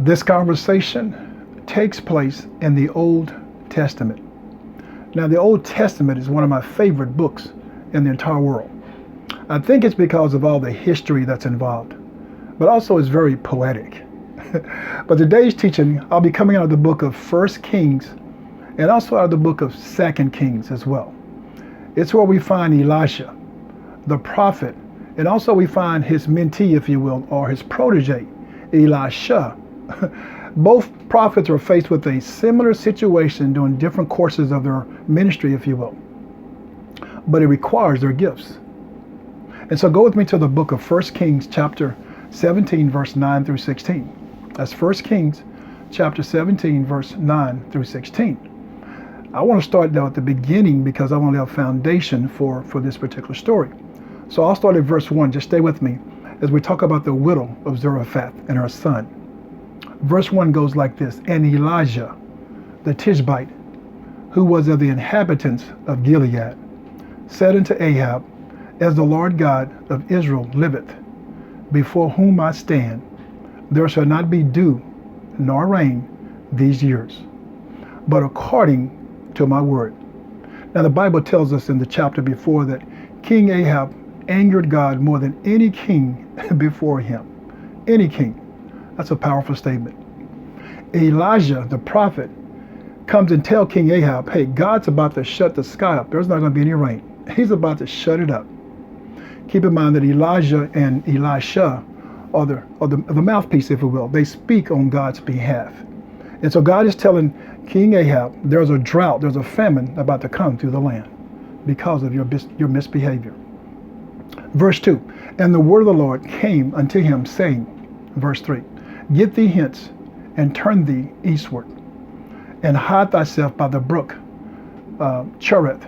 This conversation takes place in the Old Testament. Now, the Old Testament is one of my favorite books in the entire world. I think it's because of all the history that's involved, but also it's very poetic. But today's teaching, I'll be coming out of the book of First Kings and also out of the book of Second Kings as well. It's where we find Elijah, the prophet, and also we find his mentee, if you will, or his protege, Elisha. Both prophets are faced with a similar situation during different courses of their ministry, if you will. But it requires their gifts. And so go with me to the book of 1 Kings chapter 17, verse 9 through 16. That's 1 Kings chapter 17, verse 9 through 16. I want to start now at the beginning because I want to have a foundation for this particular story. So I'll start at verse 1. Just stay with me as we talk about the widow of Zarephath and her son. Verse 1 goes like this. And Elijah, the Tishbite, who was of the inhabitants of Gilead, said unto Ahab, As the Lord God of Israel liveth, before whom I stand, there shall not be dew nor rain these years, but according to my word. Now the Bible tells us in the chapter before that King Ahab angered God more than any king before him. Any king. That's a powerful statement. Elijah, the prophet, comes and tells King Ahab, hey, God's about to shut the sky up. There's not going to be any rain. He's about to shut it up. Keep in mind that Elijah and Elisha are the mouthpiece, if you will. They speak on God's behalf. And so God is telling King Ahab, there's a drought, there's a famine about to come through the land because of your misbehavior. Verse 2, and the word of the Lord came unto him, saying, verse 3, Get thee hence, and turn thee eastward, and hide thyself by the brook Cherith,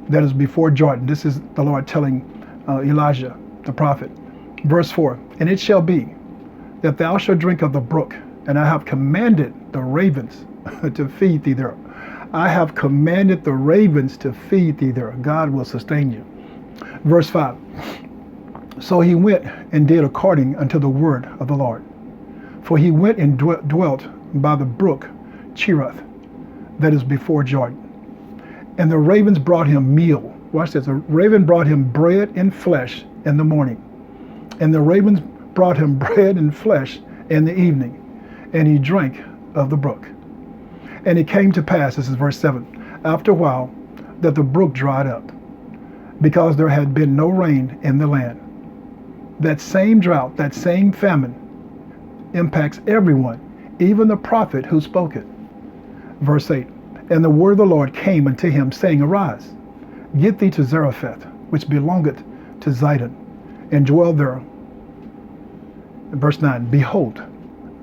that is before Jordan. This is the Lord telling Elijah, the prophet. Verse 4, And it shall be that thou shalt drink of the brook, and I have commanded the ravens to feed thee there. I have commanded the ravens to feed thee there. God will sustain you. Verse 5, So he went and did according unto the word of the Lord. For he went and dwelt by the brook Cherith, that is before Jordan. And the ravens brought him meal. Watch this. A raven brought him bread and flesh in the morning. And the ravens brought him bread and flesh in the evening. And he drank of the brook. And it came to pass, this is verse 7, after a while, that the brook dried up, because there had been no rain in the land. That same drought, that same famine, impacts everyone, even the prophet who spoke it. Verse 8, And the word of the Lord came unto him, saying, Arise, get thee to Zarephath, which belongeth to Zidon, and dwell there. Verse 9, Behold,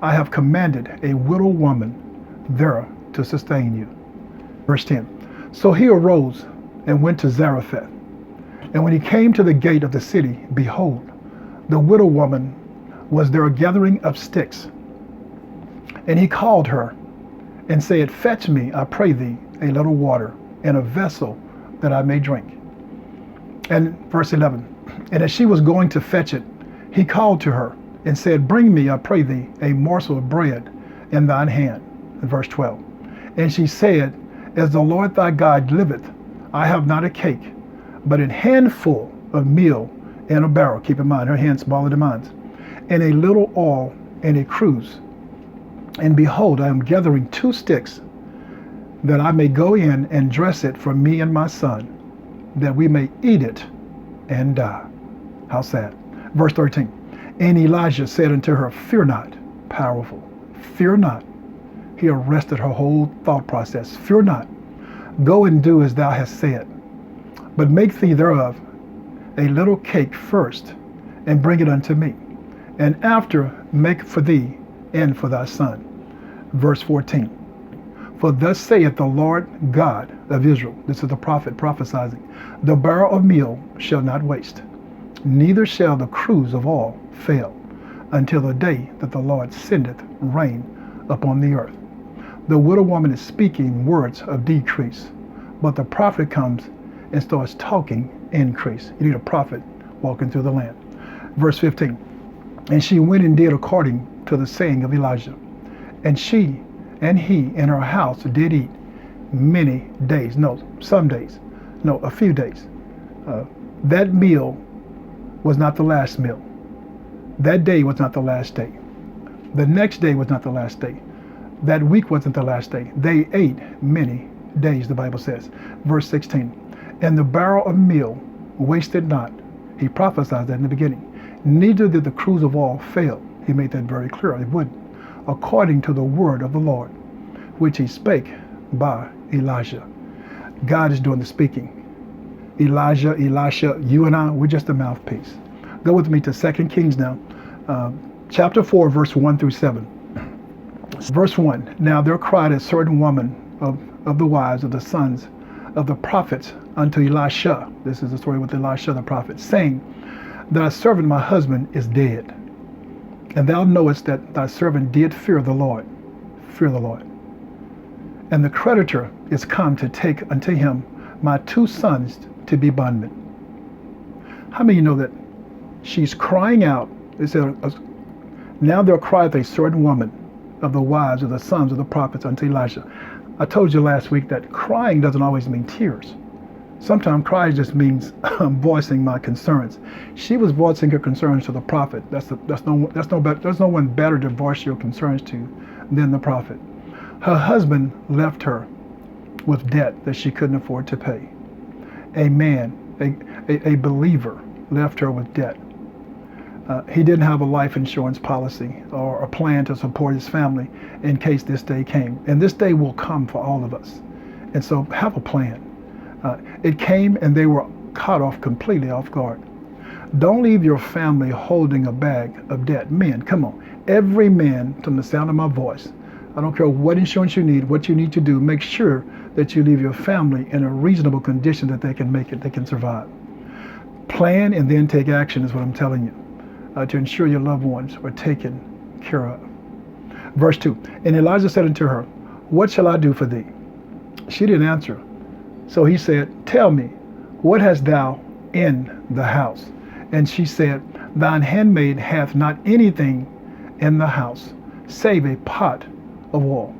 I have commanded a widow woman there to sustain you. Verse 10, So he arose and went to Zarephath. And when he came to the gate of the city, behold, the widow woman was there gathering up sticks. And he called her and said, Fetch me, I pray thee, a little water in a vessel that I may drink. And verse 11, And as she was going to fetch it, he called to her and said, Bring me, I pray thee, a morsel of bread in thine hand. And verse 12, And she said, As the Lord thy God liveth, I have not a cake, but an handful of meal in a barrel. Keep in mind, her hand smaller than mine. And a little oil in a cruse. And behold, I am gathering 2 sticks, that I may go in and dress it for me and my son, that we may eat it and die. How sad. Verse 13, And Elijah said unto her, Fear not. Powerful. Fear not. He arrested her whole thought process. Fear not. Go and do as thou hast said. But make thee thereof a little cake first, and bring it unto me. And after make for thee and for thy son. Verse 14. For thus saith the Lord God of Israel, this is the prophet prophesying, The barrel of meal shall not waste, neither shall the cruse of oil fail, until the day that the Lord sendeth rain upon the earth. The widow woman is speaking words of decrease, but the prophet comes and starts talking increase. You need a prophet walking through the land. Verse 15, And she went and did according to the saying of Elijah. And she and he in her house did eat many days. No, some days. No, a few days. That meal was not the last meal. That day was not the last day. The next day was not the last day. That week wasn't the last day. They ate many days, the Bible says. Verse 16. And the barrel of meal wasted not. He prophesied that in the beginning. Neither did the cruse of oil fail. He made that very clear. It wouldn't. According to the word of the Lord, which he spake by Elijah. God is doing the speaking. Elijah, Elisha, you and I, we're just a mouthpiece. Go with me to 2 Kings now, chapter 4, verse 1 through 7. Verse 1, now there cried a certain woman of the wives of the sons of the prophets unto Elisha. This is the story with Elisha the prophet, saying, thy servant my husband is dead. And thou knowest that thy servant did fear the Lord. Fear the Lord. And the creditor is come to take unto him my 2 sons to be bondmen. How many of you know that she's crying out? It said, now there crieth a certain woman of the wives of the sons of the prophets unto Elijah. I told you last week that crying doesn't always mean tears. Sometimes crying just means voicing my concerns. She was voicing her concerns to the prophet. There's no one better to voice your concerns to than the prophet. Her husband left her with debt that she couldn't afford to pay. A man, a believer, left her with debt. He didn't have a life insurance policy or a plan to support his family in case this day came. And this day will come for all of us. And so have a plan. It came and they were caught off completely off guard. Don't leave your family holding a bag of debt. Men, come on. Every man, from the sound of my voice, I don't care what insurance you need, what you need to do, make sure that you leave your family in a reasonable condition that they can make it, they can survive. Plan and then take action is what I'm telling you, to ensure your loved ones are taken care of. Verse 2, and Elijah said unto her, what shall I do for thee? She didn't answer. So he said, tell me, what hast thou in the house? And she said, thine handmaid hath not anything in the house, save a pot of oil.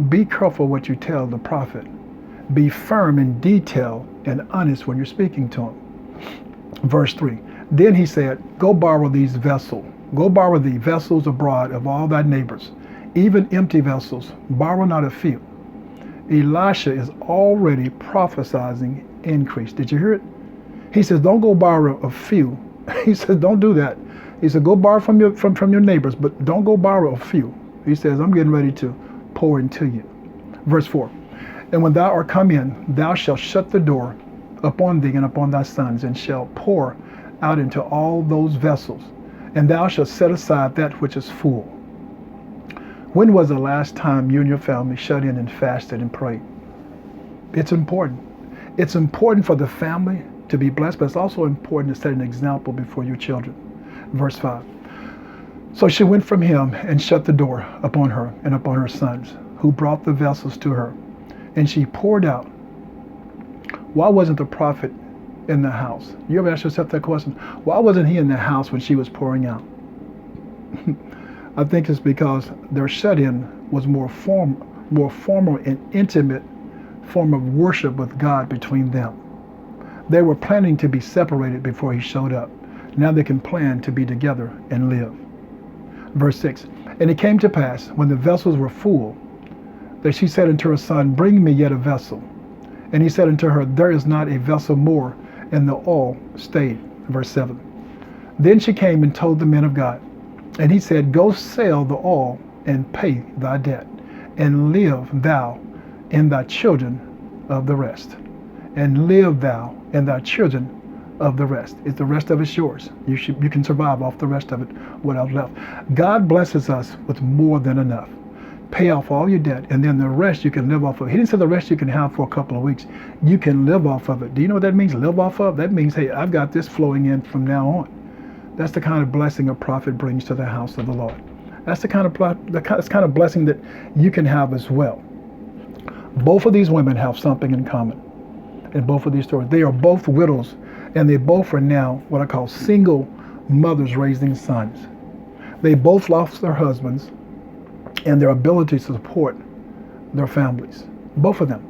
Be careful what you tell the prophet. Be firm in detail and honest when you're speaking to him. Verse 3, then he said, go borrow these vessels. Go borrow thee vessels abroad of all thy neighbors, even empty vessels. Borrow not a few. Elisha is already prophesizing increase. Did you hear it? He says, don't go borrow a few. He says, don't do that. He said, go borrow from your neighbors, but don't go borrow a few. He says, I'm getting ready to pour into you. Verse 4, and when thou art come in, thou shalt shut the door upon thee and upon thy sons, and shalt pour out into all those vessels, and thou shalt set aside that which is full. When was the last time you and your family shut in and fasted and prayed? It's important. It's important for the family to be blessed, but it's also important to set an example before your children. Verse 5. So she went from him and shut the door upon her and upon her sons, who brought the vessels to her. And she poured out. Why wasn't the prophet in the house? You ever ask yourself that question? Why wasn't he in the house when she was pouring out? I think it's because their shut-in was more formal and intimate form of worship with God between them. They were planning to be separated before he showed up. Now they can plan to be together and live. Verse 6, and it came to pass, when the vessels were full, that she said unto her son, bring me yet a vessel. And he said unto her, there is not a vessel more, and the oil stayed. Verse 7, then she came and told the men of God. And he said, go sell the oil and pay thy debt, and live thou and thy children of the rest. And live thou and thy children of the rest. Is the rest of it yours? You can survive off the rest of it, what I've left. God blesses us with more than enough. Pay off all your debt, and then the rest you can live off of. He didn't say the rest you can have for a couple of weeks. You can live off of it. Do you know what that means, live off of? That means, hey, I've got this flowing in from now on. That's the kind of blessing a prophet brings to the house of the Lord. That's the kind of blessing that you can have as well. Both of these women have something in common in both of these stories. They are both widows, and they both are now what I call single mothers raising sons. They both lost their husbands. and their ability to support their families. Both of them.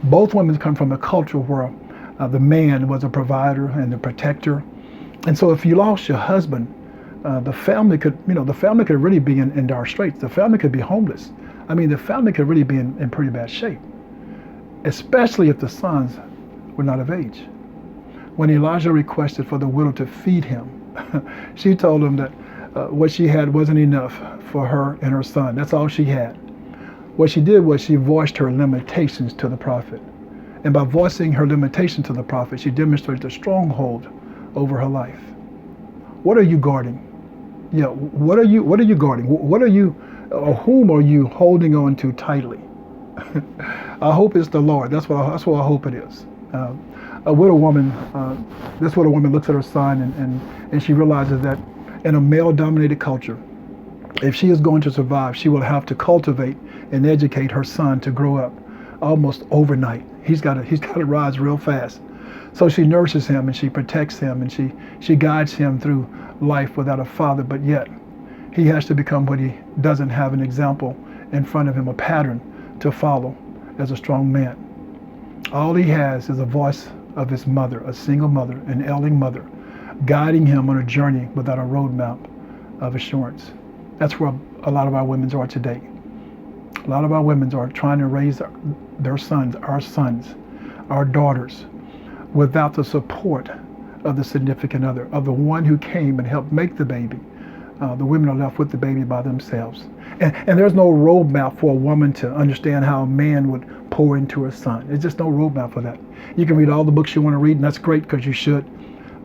Both women come from a culture where the man was a provider and the protector. And so if you lost your husband, the family could really be in dire straits. The family could be homeless. I mean, the family could really be in pretty bad shape, especially if the sons were not of age. When Elijah requested for the widow to feed him, she told him that what she had wasn't enough for her and her son. That's all she had. What she did was she voiced her limitations to the prophet. And by voicing her limitation to the prophet, she demonstrated a stronghold over her life. What are you guarding? Yeah, what are you guarding? What are you, or whom are you holding on to tightly? I hope it's the Lord. That's what I hope it is. A widow woman, this widow woman looks at her son and she realizes that in a male-dominated culture, if she is going to survive, she will have to cultivate and educate her son to grow up almost overnight. He's got to rise real fast. So she nurses him and she protects him and she guides him through life without a father, but yet he has to become what he doesn't have, an example in front of him, a pattern to follow as a strong man. All he has is a voice of his mother, a single mother, an ailing mother, guiding him on a journey without a roadmap of assurance. That's where a lot of our women are today. A lot of our women are trying to raise their sons, our daughters, without the support of the significant other, of the one who came and helped make the baby. The women are left with the baby by themselves. And there's no roadmap for a woman to understand how a man would pour into her son. There's just no roadmap for that. You can read all the books you want to read, and that's great because you should.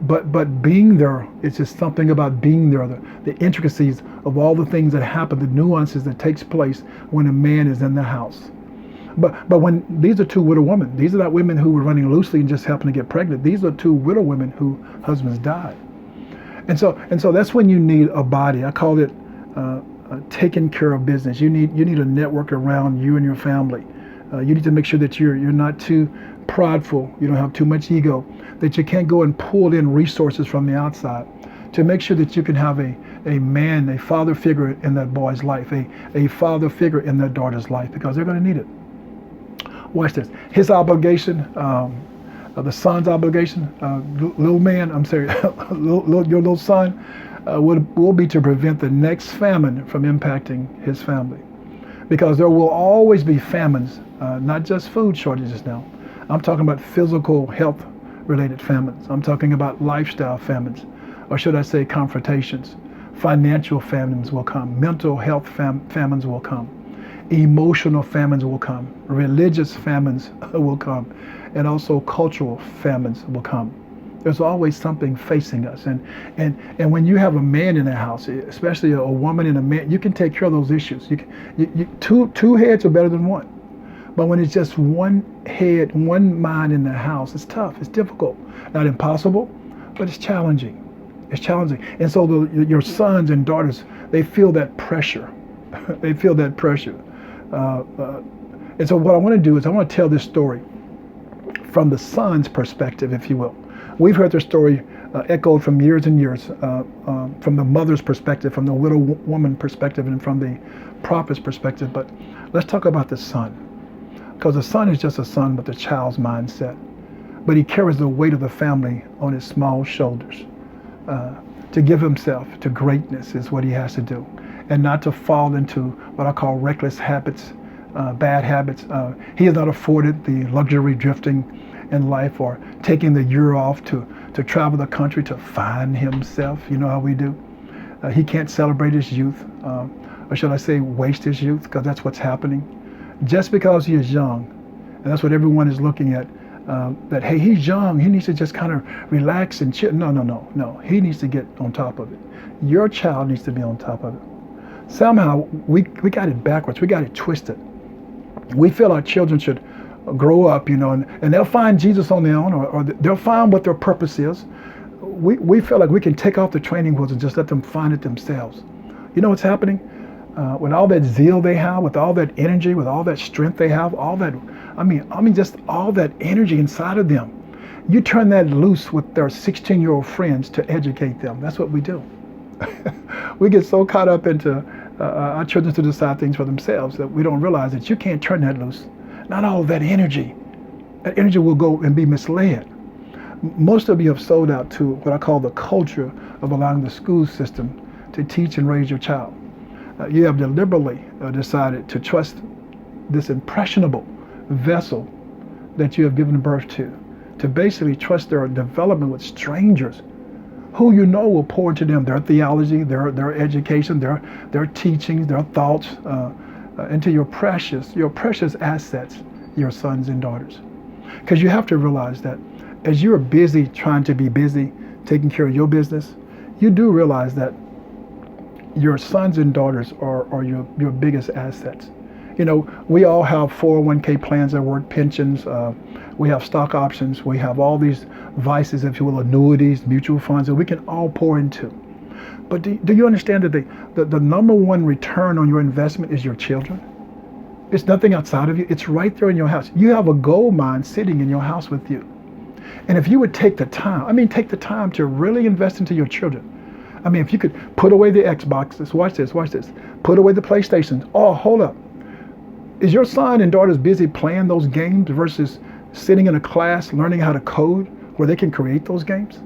But being there, it's just something about being there, the intricacies of all the things that happen, the nuances that takes place when a man is in the house. But when these are two widow women, these are not women who were running loosely and just happened to get pregnant. These are two widow women whose husbands died. And so that's when you need a body. I call it taking care of business. You need a network around you and your family. You need to make sure that you're not too prideful. You don't have too much ego. That you can't go and pull in resources from the outside. To make sure that you can have a man, a father figure in that boy's life, a father figure in that daughter's life, because they're going to need it. Watch this. His obligation, the son's obligation, little man, I'm sorry, your little son, will be to prevent the next famine from impacting his family. Because there will always be famines, not just food shortages now. I'm talking about physical health related famines. I'm talking about lifestyle famines, or should I say confrontations. Financial famines will come. Mental health famines will come. Emotional famines will come. Religious famines will come. And also cultural famines will come. There's always something facing us. And when you have a man in the house, especially a woman and a man, you can take care of those issues. Two heads are better than one. But when it's just one head, one mind in the house, it's tough, it's difficult. Not impossible, but it's challenging. It's challenging. And so your sons and daughters, they feel that pressure. They feel that pressure. And so what I want to do is I want to tell this story from the son's perspective, if you will. We've heard the story echoed from years and years, from the mother's perspective, from the widow woman perspective, and from the prophet's perspective. But let's talk about the son. Because the son is just a son with a child's mindset. But he carries the weight of the family on his small shoulders. To give himself to greatness is what he has to do. And not to fall into what I call reckless habits, bad habits. He is not afforded the luxury drifting in life or taking the year off to travel the country to find himself. You know how we do. He can't celebrate his youth, or should I say waste his youth, because that's what's happening. Just because he is young, and that's what everyone is looking at, that, hey, he's young, he needs to just kind of relax and chill. No. He needs to get on top of it. Your child needs to be on top of it. Somehow, we got it backwards. We got it twisted. We feel our children should grow up, and they'll find Jesus on their own, or they'll find what their purpose is. We feel like we can take off the training wheels and just let them find it themselves. You know what's happening? With all that zeal they have, with all that energy, with all that strength they have, all that, just all that energy inside of them. You turn that loose with their 16-year-old friends to educate them. That's what we do. We get so caught up into our children to decide things for themselves, that we don't realize that you can't turn that loose. Not all that energy. That energy will go and be misled. Most of you have sold out to what I call the culture of allowing the school system to teach and raise your child. You have deliberately decided to trust this impressionable vessel that you have given birth to basically trust their development with strangers who you know will pour into them their theology, their education, their teachings, their thoughts, into your precious assets, your sons and daughters. Because you have to realize that as you're busy trying to be busy, taking care of your business, you do realize that your sons and daughters are your biggest assets. You know, we all have 401k plans at work, pensions, we have stock options, we have all these vices, if you will, annuities, mutual funds that we can all pour into. But do you understand that the number one return on your investment is your children? It's nothing outside of you. It's right there in your house. You have a gold mine sitting in your house with you. And if you would take the time to really invest into your children. I mean, if you could put away the Xboxes, watch this, put away the PlayStations. Oh, hold up. Is your son and daughters busy playing those games versus sitting in a class learning how to code where they can create those games?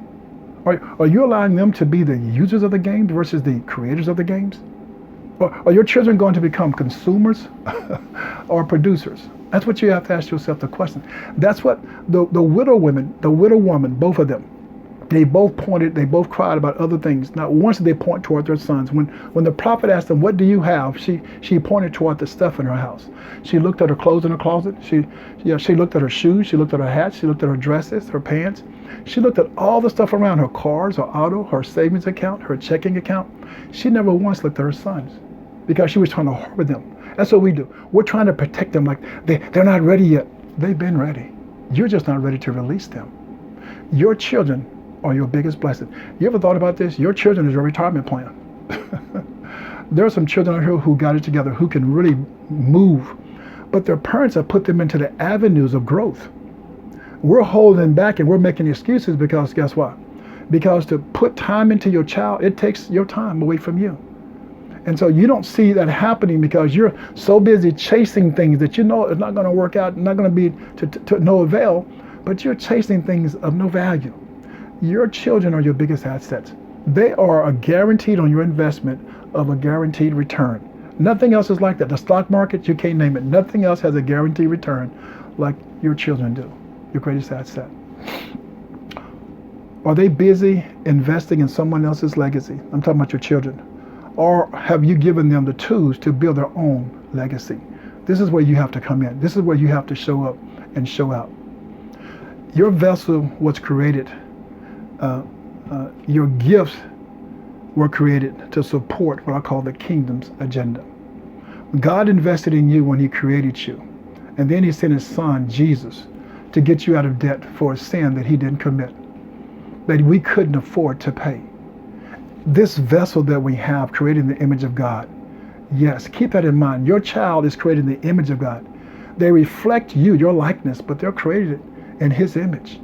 Are you allowing them to be the users of the games versus the creators of the games? Or are your children going to become consumers or producers? That's what you have to ask yourself the question. That's what the widow woman, both of them, they both cried about other things. Not once did they point toward their sons. When the prophet asked them, what do you have? She pointed toward the stuff in her house. She looked at her clothes in her closet. She looked at her shoes. She looked at her hats. She looked at her dresses, her pants. She looked at all the stuff around her cars, her auto, her savings account, her checking account. She never once looked at her sons because she was trying to harbor them. That's what we do. We're trying to protect them like they're not ready yet. They've been ready. You're just not ready to release them. Your children are your biggest blessing. You ever thought about this? Your children is your retirement plan. There are some children out here who got it together, who can really move, but their parents have put them into the avenues of growth. We're holding back and we're making excuses because guess what? Because to put time into your child, it takes your time away from you. And so you don't see that happening because you're so busy chasing things that you know is not going to work out, not going to be to no avail, but you're chasing things of no value. Your children are your biggest assets. They are a guaranteed on your investment of a guaranteed return. Nothing else is like that. The stock market, you can't name it. Nothing else has a guaranteed return like your children do, your greatest asset. Are they busy investing in someone else's legacy? I'm talking about your children. Or have you given them the tools to build their own legacy? This is where you have to come in. This is where you have to show up and show out. Your vessel was created. Your gifts were created to support what I call the kingdom's agenda. God invested in you when he created you. And then he sent his son, Jesus, to get you out of debt for a sin that he didn't commit, that we couldn't afford to pay. This vessel that we have created in the image of God. Yes, keep that in mind. Your child is created in the image of God. They reflect you, your likeness, but they're created in his image.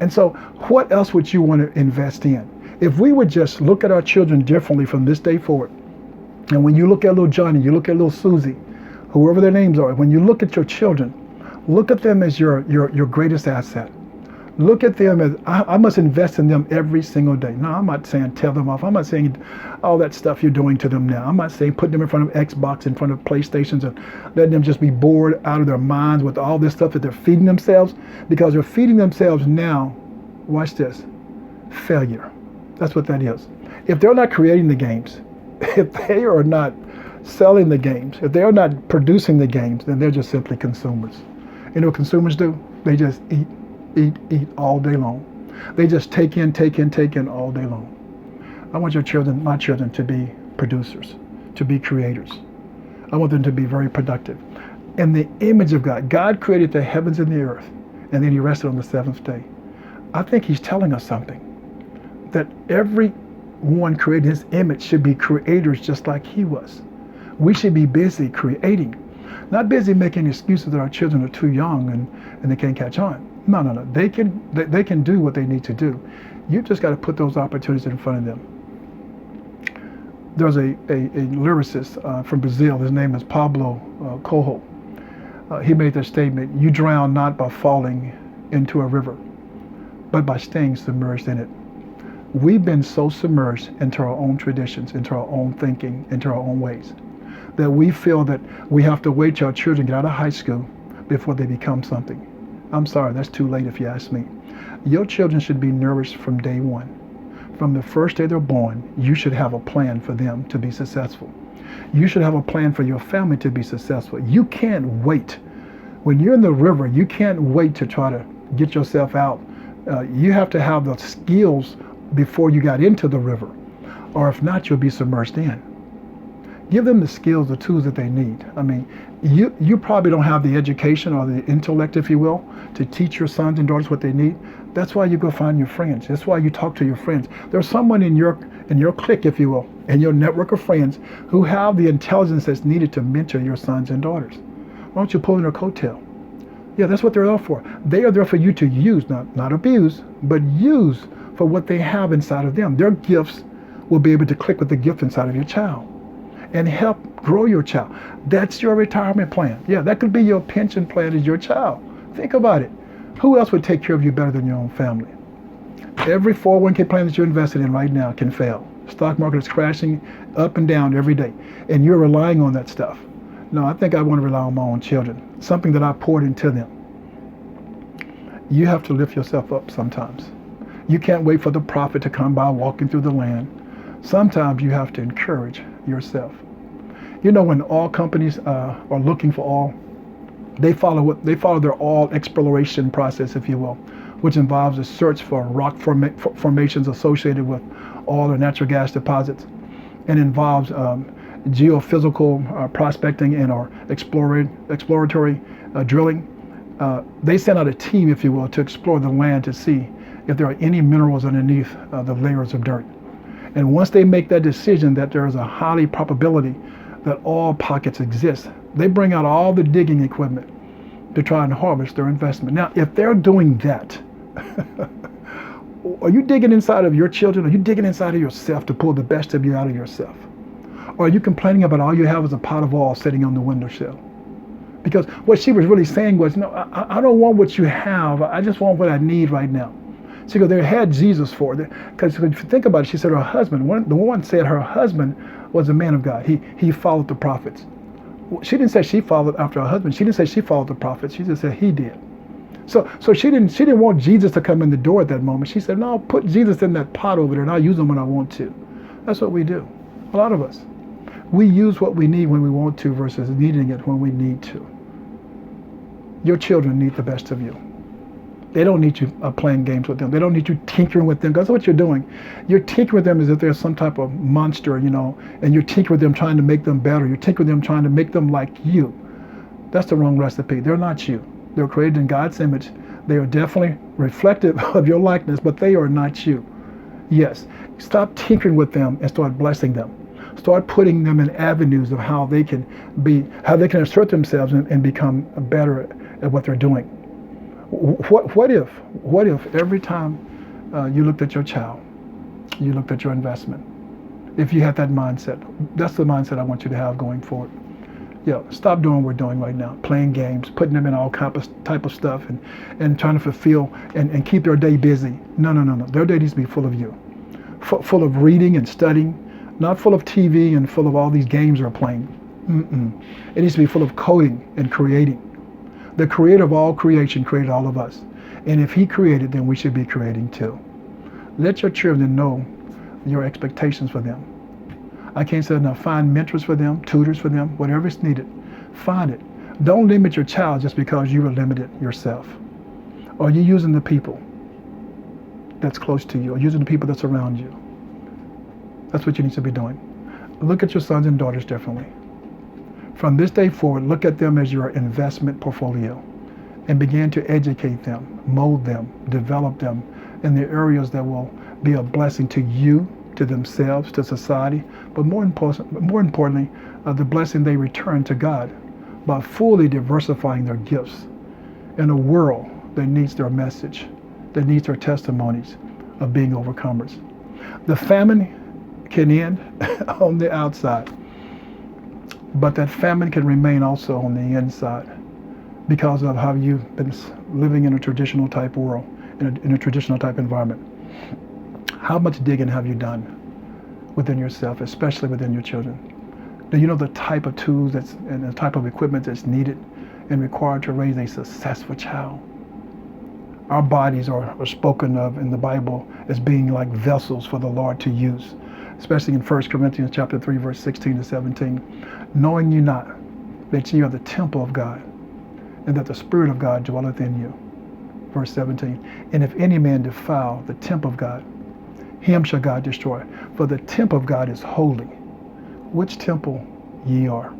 And so what else would you want to invest in? If we would just look at our children differently from this day forward, and when you look at little Johnny, you look at little Susie, whoever their names are, when you look at your children, look at them as your greatest asset. Look at them as, I must invest in them every single day. No, I'm not saying tell them off. I'm not saying all that stuff you're doing to them now. I'm not saying put them in front of Xbox, in front of PlayStations, and letting them just be bored out of their minds with all this stuff that they're feeding themselves, because they're feeding themselves now, watch this, failure. That's what that is. If they're not creating the games, if they are not selling the games, if they are not producing the games, then they're just simply consumers. You know what consumers do? They just eat all day long. They just take in all day long. I want your children, my children, to be producers, to be creators. I want them to be very productive. In the image of God, God created the heavens and the earth, and then he rested on the seventh day. I think he's telling us something, that everyone created in his image should be creators just like he was. We should be busy creating, not busy making excuses that our children are too young and they can't catch on. No. They can do what they need to do. You've just got to put those opportunities in front of them. There's a lyricist from Brazil. His name is Pablo Coelho. He made this statement: "You drown not by falling into a river, but by staying submerged in it." We've been so submerged into our own traditions, into our own thinking, into our own ways, that we feel that we have to wait till our children get out of high school before they become something. I'm sorry, that's too late if you ask me. Your children should be nourished from day one. From the first day they're born, you should have a plan for them to be successful. You should have a plan for your family to be successful. You can't wait. When you're in the river, you can't wait to try to get yourself out. You have to have the skills before you got into the river, or if not, you'll be submerged in. Give them the skills, the tools that they need. I mean, you probably don't have the education or the intellect, if you will, to teach your sons and daughters what they need. That's why you go find your friends. That's why you talk to your friends. There's someone in your clique, if you will, in your network of friends who have the intelligence that's needed to mentor your sons and daughters. Why don't you pull in their coattail? Yeah, that's what they're there for. They are there for you to use, not abuse, but use for what they have inside of them. Their gifts will be able to click with the gift inside of your child and help grow your child. That's your retirement plan. Yeah, that could be your pension plan as your child. Think about it. Who else would take care of you better than your own family? Every 401k plan that you're invested in right now can fail. Stock market is crashing up and down every day, and you're relying on that stuff. No, I think I want to rely on my own children, something that I poured into them. You have to lift yourself up sometimes. You can't wait for the prophet to come by walking through the land. Sometimes you have to encourage yourself. You know, when oil companies are looking for oil, they follow their oil exploration process, if you will, which involves a search for rock formations associated with oil or natural gas deposits, and involves geophysical prospecting and or exploratory drilling. They send out a team, if you will, to explore the land to see if there are any minerals underneath the layers of dirt. And once they make that decision that there is a high probability that oil pockets exist, they bring out all the digging equipment to try and harvest their investment. Now, if they're doing that, are you digging inside of your children? Are you digging inside of yourself to pull the best of you out of yourself? Or are you complaining about all you have is a pot of oil sitting on the windowsill? Because what she was really saying was, no, I don't want what you have. I just want what I need right now. She goes, they had Jesus for it. Because if you think about it, she said her husband, the woman said her husband was a man of God. He followed the prophets. She didn't say she followed after her husband. She didn't say she followed the prophets. She just said he did. So she didn't want Jesus to come in the door at that moment. She said, no, put Jesus in that pot over there and I'll use him when I want to. That's what we do. A lot of us. We use what we need when we want to versus needing it when we need to. Your children need the best of you. They don't need you playing games with them. They don't need you tinkering with them. That's what you're doing. You're tinkering with them as if they're some type of monster, you know, and you're tinkering with them trying to make them better. You're tinkering with them trying to make them like you. That's the wrong recipe. They're not you. They're created in God's image. They are definitely reflective of your likeness, but they are not you. Yes, stop tinkering with them and start blessing them. Start putting them in avenues of how they can assert themselves and become better at what they're doing. What if every time you looked at your child, you looked at your investment? If you had that mindset, that's the mindset I want you to have going forward. Yeah, stop doing what we're doing right now, playing games, putting them in all type of stuff and trying to fulfill and keep their day busy. No. Their day needs to be full of you, full of reading and studying, not full of TV and full of all these games they're playing. It needs to be full of coding and creating. The creator of all creation created all of us. And if he created, then we should be creating too. Let your children know your expectations for them. I can't say enough. Find mentors for them, tutors for them, whatever is needed. Find it. Don't limit your child just because you are limited yourself. Are you using the people that's close to you? Or using the people that's around you? That's what you need to be doing. Look at your sons and daughters differently. From this day forward, look at them as your investment portfolio and begin to educate them, mold them, develop them in the areas that will be a blessing to you, to themselves, to society, but more importantly, the blessing they return to God by fully diversifying their gifts in a world that needs their message, that needs their testimonies of being overcomers. The famine can end on the outside, but that famine can remain also on the inside because of how you've been living in a traditional type world, in a traditional type environment. How much digging have you done within yourself, especially within your children? Do you know the type of tools and the type of equipment that's needed and required to raise a successful child? Our bodies are spoken of in the Bible as being like vessels for the Lord to use, especially in 1 Corinthians chapter 3, verse 16 to 17. Knowing you not that ye are the temple of God, and that the Spirit of God dwelleth in you. Verse 17. And if any man defile the temple of God, him shall God destroy. For the temple of God is holy, which temple ye are.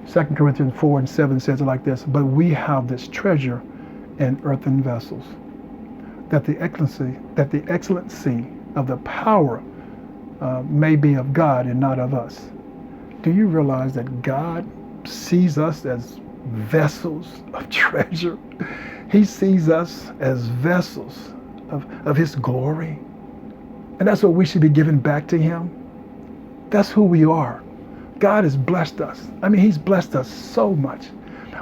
2 Corinthians 4 and 7 says it like this: but we have this treasure in earthen vessels, that the excellency of the power may be of God and not of us. Do you realize that God sees us as vessels of treasure? He sees us as vessels of His glory. And that's what we should be giving back to Him. That's who we are. God has blessed us. I mean, He's blessed us so much.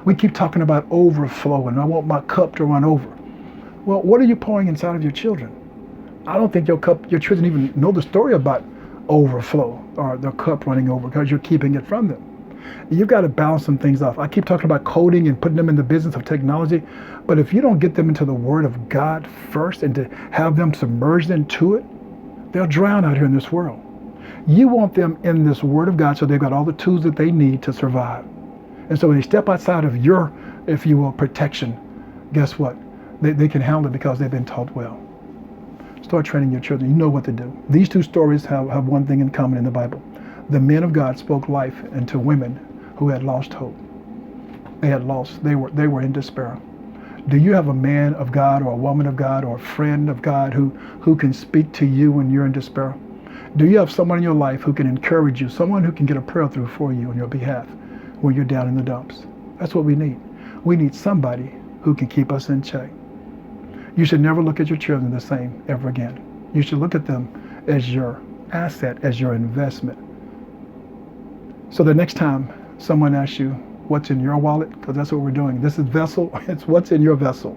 We keep talking about overflowing. I want my cup to run over. Well, what are you pouring inside of your children? I don't think your children even know the story about overflow or their cup running over, because you're keeping it from them. You've got to balance some things off. I keep talking about coding and putting them in the business of technology, but if you don't get them into the Word of God first and to have them submerged into it, they'll drown out here in this world. You want them in this Word of God so they've got all the tools that they need to survive. And so when they step outside of your, if you will, protection, guess what? They can handle it because they've been taught well. Start training your children. You know what to do. These two stories have one thing in common in the Bible. The men of God spoke life into women who had lost hope. They were in despair. Do you have a man of God or a woman of God or a friend of God who can speak to you when you're in despair? Do you have someone in your life who can encourage you, someone who can get a prayer through for you on your behalf when you're down in the dumps? That's what we need. We need somebody who can keep us in check. You should never look at your children the same ever again. You should look at them as your asset, as your investment. So the next time someone asks you what's in your wallet, because that's what we're doing. This is vessel. It's what's in your vessel.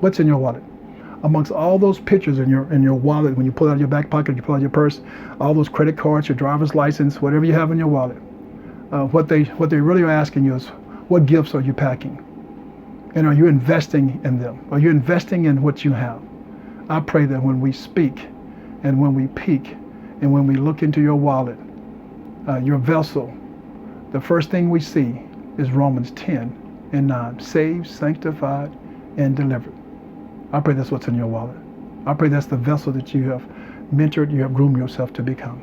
What's in your wallet? Amongst all those pictures in your wallet, when you pull out your back pocket, you pull out your purse, all those credit cards, your driver's license, whatever you have in your wallet, what they really are asking you is, what gifts are you packing? And are you investing in them? Are you investing in what you have? I pray that when we speak and when we peek and when we look into your wallet, your vessel, the first thing we see is Romans 10 and 9. Saved, sanctified, and delivered. I pray that's what's in your wallet. I pray that's the vessel that you have mentored, you have groomed yourself to become.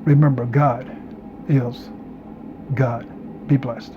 Remember, God is God. Be blessed.